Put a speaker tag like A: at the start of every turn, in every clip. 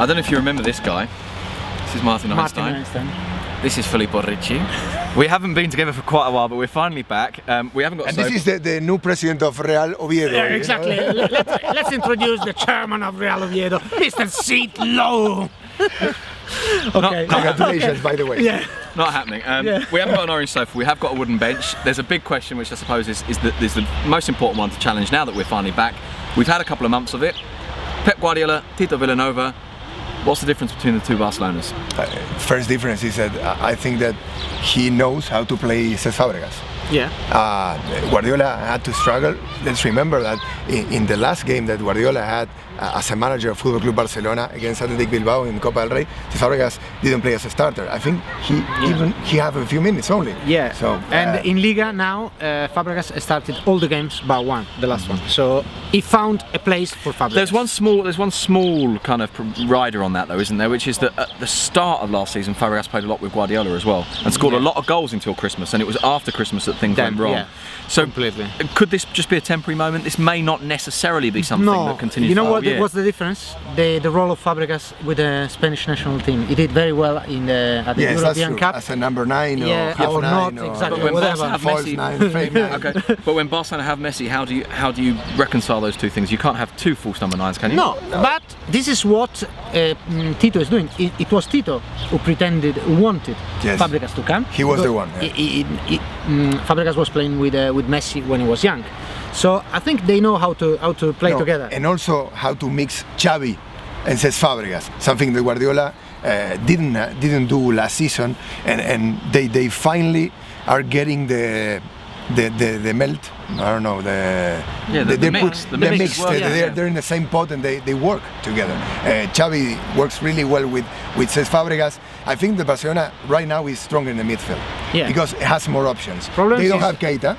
A: I don't know if you remember this guy. This is Martin Einstein. This is Filippo Ricci. We haven't been together for quite a while, but we're finally back. We haven't got.
B: And this is the new president of Real Oviedo.
C: Yeah, exactly. Let's introduce the chairman of Real Oviedo, Mr. Seat Low. Okay.
B: Congratulations, by the way.
C: Yeah.
A: Not happening. We haven't got an orange sofa, we have got a wooden bench. There's a big question, which I suppose is the most important one to challenge now that we're finally back. We've had a couple of months of it. Pep Guardiola, Tito Villanova. What's the difference between the two Barcelonas?
B: First difference is that I think that he knows how to play Cesc Fabregas.
C: Yeah.
B: Guardiola had to struggle. Let's remember that in the last game that Guardiola had as a manager of Football Club Barcelona against Athletic Bilbao in Copa del Rey, Cesc Fabregas didn't play as a starter. I think he had a few minutes only.
C: Yeah.
B: So
C: and in Liga now, Fabregas started all the games but one, the last one. So he found a place for Fabregas.
A: There's one small kind of rider on that though, isn't there? Which is that at the start of last season, Fabregas played a lot with Guardiola as well and scored a lot of goals until Christmas, and it was after Christmas that things went wrong.
C: Yeah.
A: So
C: completely.
A: Could this just be a temporary moment? This may not necessarily be something that continues.
C: You know what?
A: Yeah.
C: What's the difference? The role of Fabregas with the Spanish national team. He did very well in at the European Cup.
B: As a number 9 or
C: yeah,
B: half
C: or
B: 9
C: not
B: or
C: exactly.
A: But when
C: whatever.
A: Barca have
B: false
A: Messi,
B: 9, fake 9.
A: Okay. But when Barcelona have Messi, how do you reconcile those two things? You can't have two false number 9s, can you?
C: No, but this is what Tito is doing. It was Tito who wanted Fabregas to come.
B: He was the one.
C: Yeah. Fabregas was playing with Messi when he was young, so I think they know how to play together.
B: And also how to mix Xavi and Cesc Fabregas, something that Guardiola didn't do last season, and they finally are getting the melt. I don't know
A: the mix.
B: They're in the same pot and they work together. Xavi works really well with Cesc Fabregas. I think the Barcelona right now is stronger in the midfield because it has more options. They don't have Keita.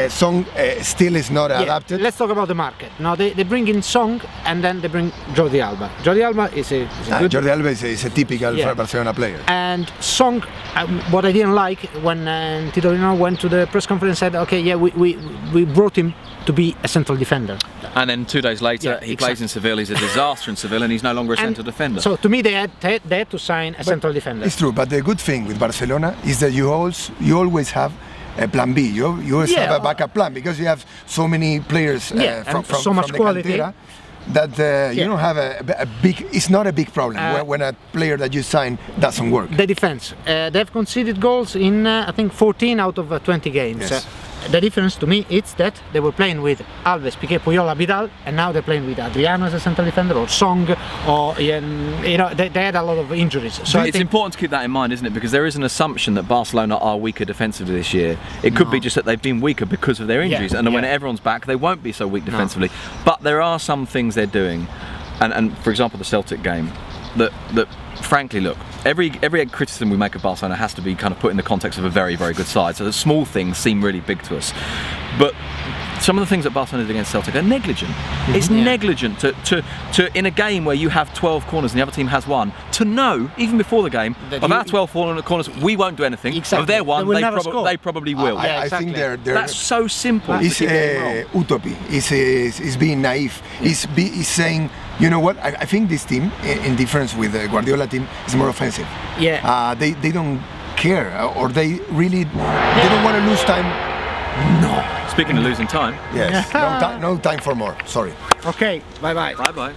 B: Song still is not adapted.
C: Let's talk about the market. Now they bring in Song and then they bring Jordi Alba. Jordi Alba is a good...
B: Jordi Alba is a typical Barcelona player.
C: And Song, what I didn't like when Tito went to the press conference and said, okay, yeah, we brought him to be a central defender.
A: And then 2 days later, he plays in Seville. He's a disaster in Seville, and he's no longer a central defender.
C: So to me, they had to sign a central defender.
B: It's true, but the good thing with Barcelona is that you always have a plan B. You always have a backup plan because you have so many players from
C: so much quality
B: that you don't have a big. It's not a big problem when a player that you sign doesn't work.
C: The defense. They've conceded goals in I think 14 out of 20 games.
B: Yes.
C: The difference to me is that they were playing with Alves, Piqué, Puyol, Vidal, and now they're playing with Adriano as a central defender, or Song, or they had a lot of injuries. So
A: it's important to keep that in mind, isn't it? Because there is an assumption that Barcelona are weaker defensively this year. It could be just that they've been weaker because of their injuries, and then when everyone's back, they won't be so weak defensively. But there are some things they're doing, and for example, the Celtic game, that frankly, look, every criticism we make of Barcelona has to be kind of put in the context of a very, very good side. So the small things seem really big to us. But some of the things that Barcelona did against Celtic are negligent. It's negligent to in a game where you have 12 corners and the other team has 1, to know, even before the game, of our 12 corners, we won't do anything.
C: Exactly.
A: Of their 1, they probably will.
B: I think
A: that's so simple.
B: It's utopia. It's being naive. It's saying, you know what? I think this team, in difference with the Guardiola team, is more offensive.
C: Yeah.
B: They don't care, or they don't want to lose time.
A: No. Speaking of losing time.
B: Yes. No time for more. Sorry.
C: Okay. Bye bye.
A: Bye bye.